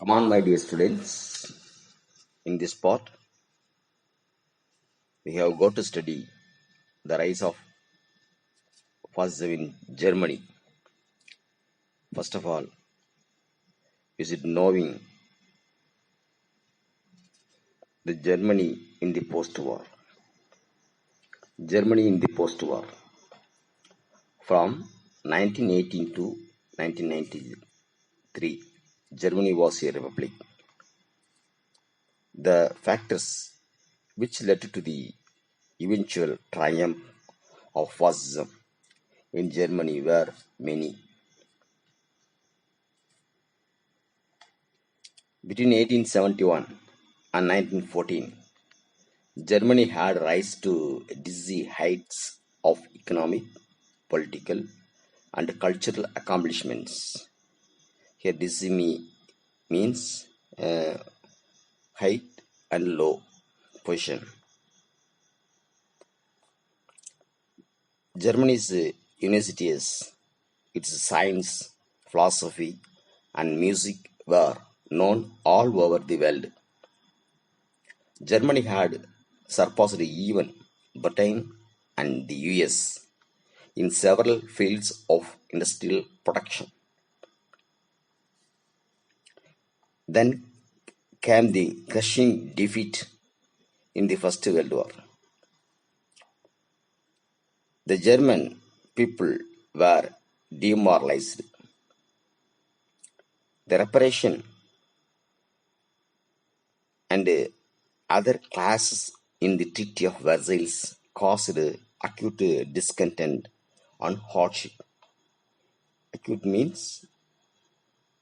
Come on, my dear students. In this part, we have got to study the rise of fascism in Germany. First of all, is it knowing the Germany in the post-war? Germany in the post-war. From 1918 to 1993, Germany was a republic. The factors which led to the eventual triumph of fascism in Germany were many. Between 1871 and 1914, Germany had rise to dizzy heights of economic, political, and cultural accomplishments. Here, dizzy means height and low position. Germany's universities, its science, philosophy, and music were known all over the world. Germany had surpassed even Britain and the US in several fields of industrial production. Then came the crushing defeat in the First World War. The German people were demoralized. The repression and other classes in the Treaty of Versailles caused acute discontent and hardship. Acute means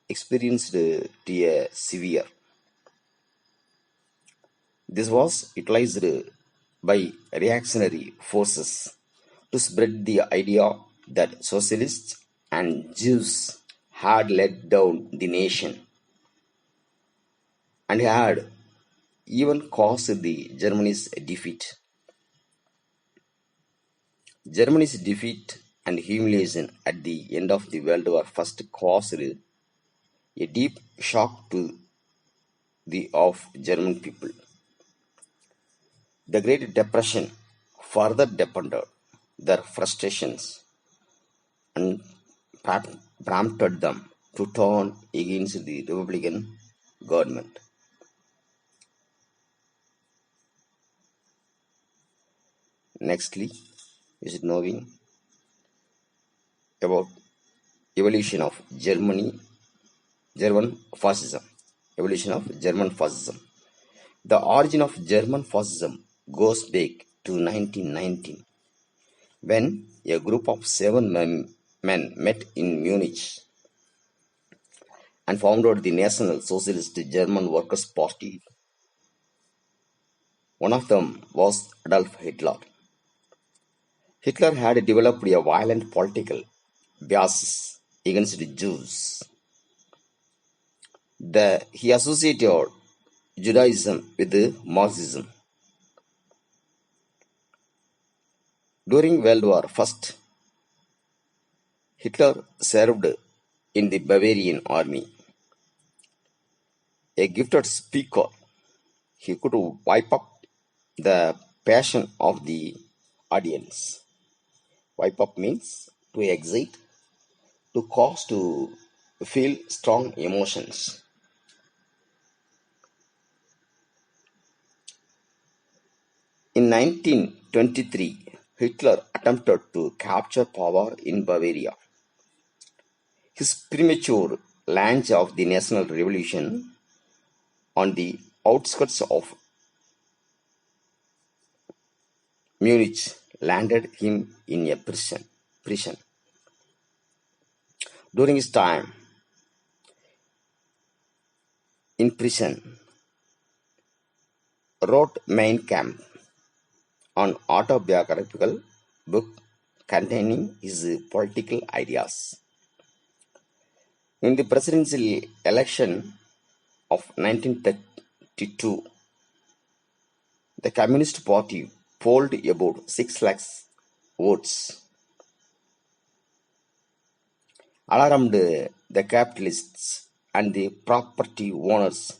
experienced to a severe. This was utilized by reactionary forces to spread the idea that socialists and Jews had let down the nation and had even caused the Germany's defeat. Germany's defeat and humiliation at the end of the World War first caused a deep shock to the of German people. The Great Depression further deepened their frustrations and prompted them to turn against the Republican government. Nextly, is knowing about evolution of German fascism. Evolution of German fascism. The origin of German fascism goes back to 1919, when a group of 7 men met in Munich and founded the National Socialist German Workers' Party. One of them was Adolf Hitler. Hitler had developed a violent political bias against the Jews. He associated Judaism with Marxism. During World War I, Hitler served in the Bavarian army. A gifted speaker, he could wipe up the passion of the audience. Wipe up means to excite, to cause to feel strong emotions. In 1923, Hitler attempted to capture power in Bavaria. His premature launch of the National Revolution on the outskirts of Munich landed him in a prison. During his time in prison, wrote Mein Kampf, an autobiographical book containing his political ideas. In the presidential election of 1932, the Communist Party polled about 6 lakhs votes. Alarmed the capitalists and the property owners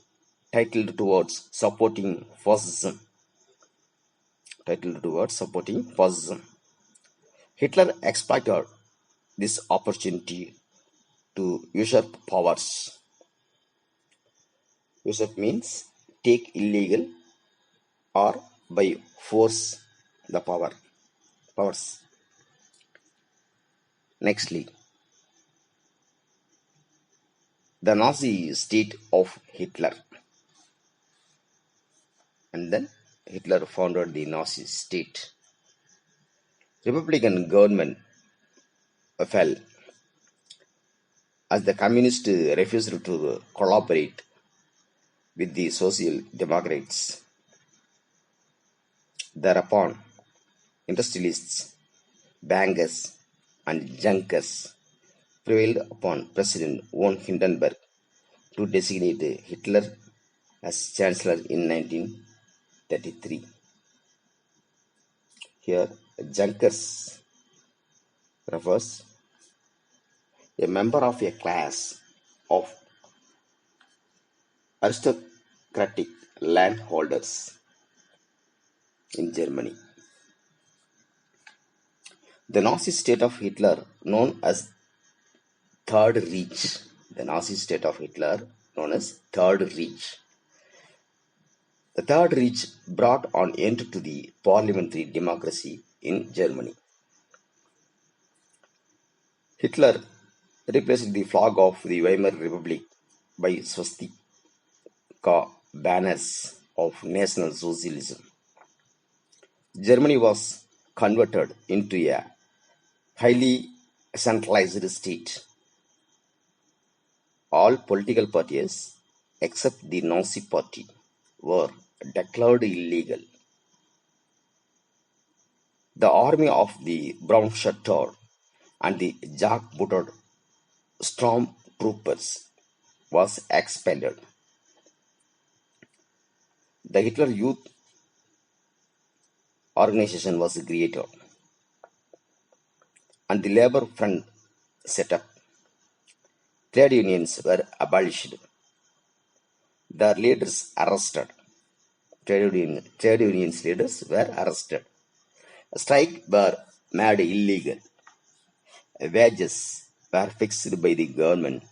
titled towards supporting fascism. Hitler exploited this opportunity to usurp powers. Usurp means take illegal or by force the powers. Nextly, the Nazi state of Hitler. And then Hitler founded the Nazi state. Republican government fell as the communists refused to collaborate with the Social Democrats. Thereupon, industrialists, bankers, and junkers prevailed upon President von Hindenburg to designate Hitler as Chancellor in 1933. Here, junkers refers a member of a class of aristocratic landholders in Germany. The Nazi state of Hitler, known as Third Reich. The Nazi state of Hitler, known as Third Reich. The Third Reich brought an end to the parliamentary democracy in Germany. Hitler replaced the flag of the Weimar Republic by swastika banners of National Socialism. Germany was converted into a highly centralized state. All political parties, except the Nazi Party, were declared illegal. The army of the brown shirted and the jack-booted stormtroopers was expelled. The Hitler Youth Organization was created, and the Labor Front set up. Trade unions were abolished. Their leaders arrested. Trade unions leaders were arrested. Strikes were made illegal. Wages were fixed by the government,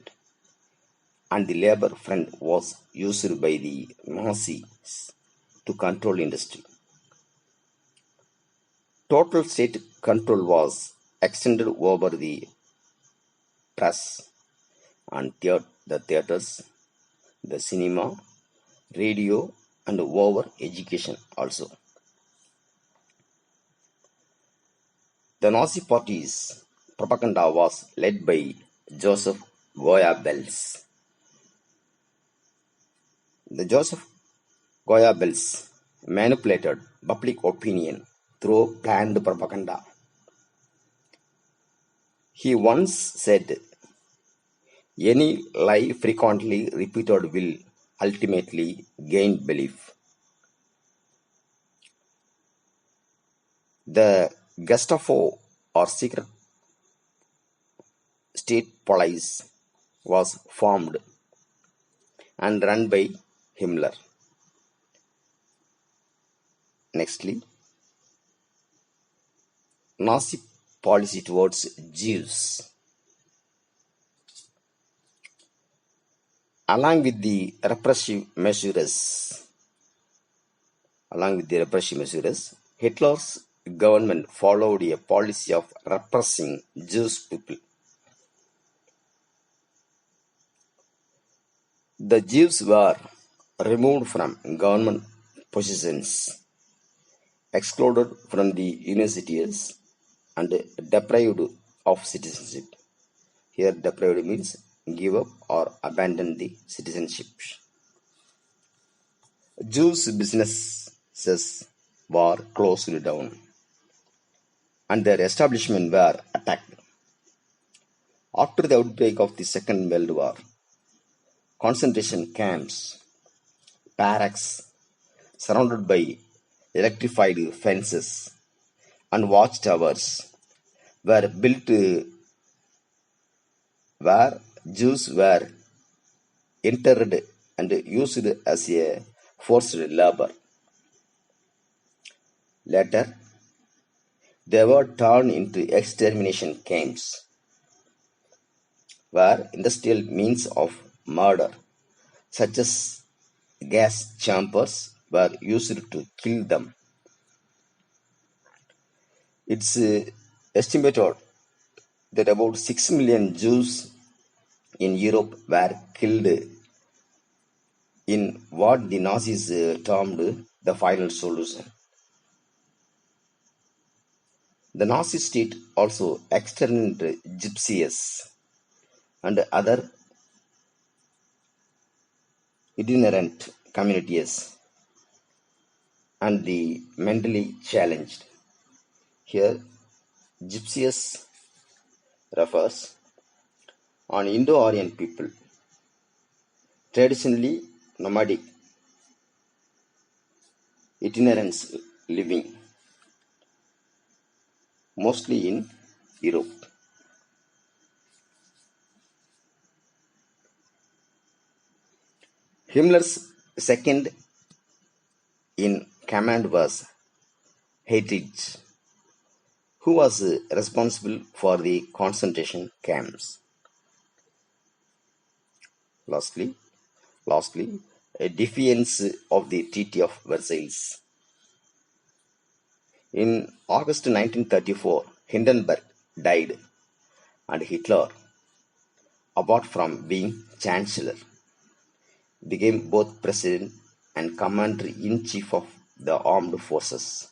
and the labor front was used by the Nazis to control industry. Total state control was extended over the press and the theaters, the cinema, radio, and over education also. The Nazi Party's propaganda was led by Joseph Goebbels. The Joseph Goebbels manipulated public opinion through planned propaganda. He once said, "Any lie frequently repeated will ultimately gain belief." The Gestapo, or secret state police, was formed and run by Himmler. Nextly, Nazi policy towards Jews. Along with the repressive measures, Hitler's government followed a policy of repressing Jewish people. The Jews were removed from government positions, excluded from the universities, and deprived of citizenship. Here, deprived means give up or abandon the citizenship. Jews' businesses were closed down, and their establishments were attacked. After the outbreak of the Second World War, concentration camps, barracks surrounded by electrified fences and watchtowers were built where Jews were entered and used as a forced labor. Later, they were turned into extermination camps, where industrial means of murder, such as gas chambers, were used to kill them. It's estimated that about 6 million Jews in Europe were killed in what the Nazis termed the final solution. The Nazi state also exterminated gypsies and other itinerant communities and the mentally challenged. Here, gypsies refers on Indo-Aryan people, traditionally nomadic, itinerants living mostly in Europe. Himmler's second in command was Heydrich, who was responsible for the concentration camps. Lastly, a defiance of the Treaty of Versailles. In August 1934, Hindenburg died, and Hitler, apart from being Chancellor, became both President and Commander-in-Chief of the armed forces.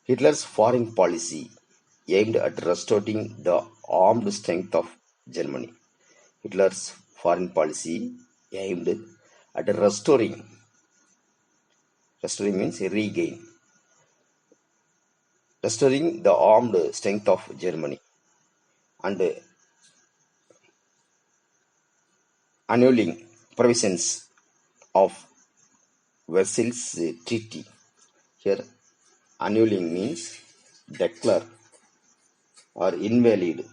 Hitler's foreign policy aimed at restoring the armed strength of Germany. Hitler's foreign policy aimed at restoring means restoring the armed strength of Germany and annulling provisions of Versailles Treaty. Here, annulling means declare or invalid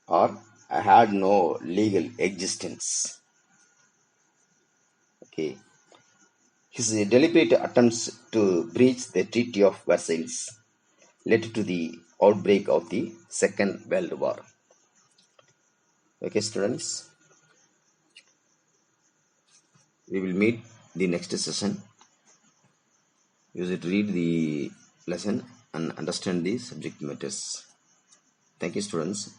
or had no legal existence. Okay. His deliberate attempts to breach the Treaty of Versailles led to the outbreak of the Second World War. Okay, students, we will meet the next session. You should read the lesson and understand the subject matters. Thank you, students.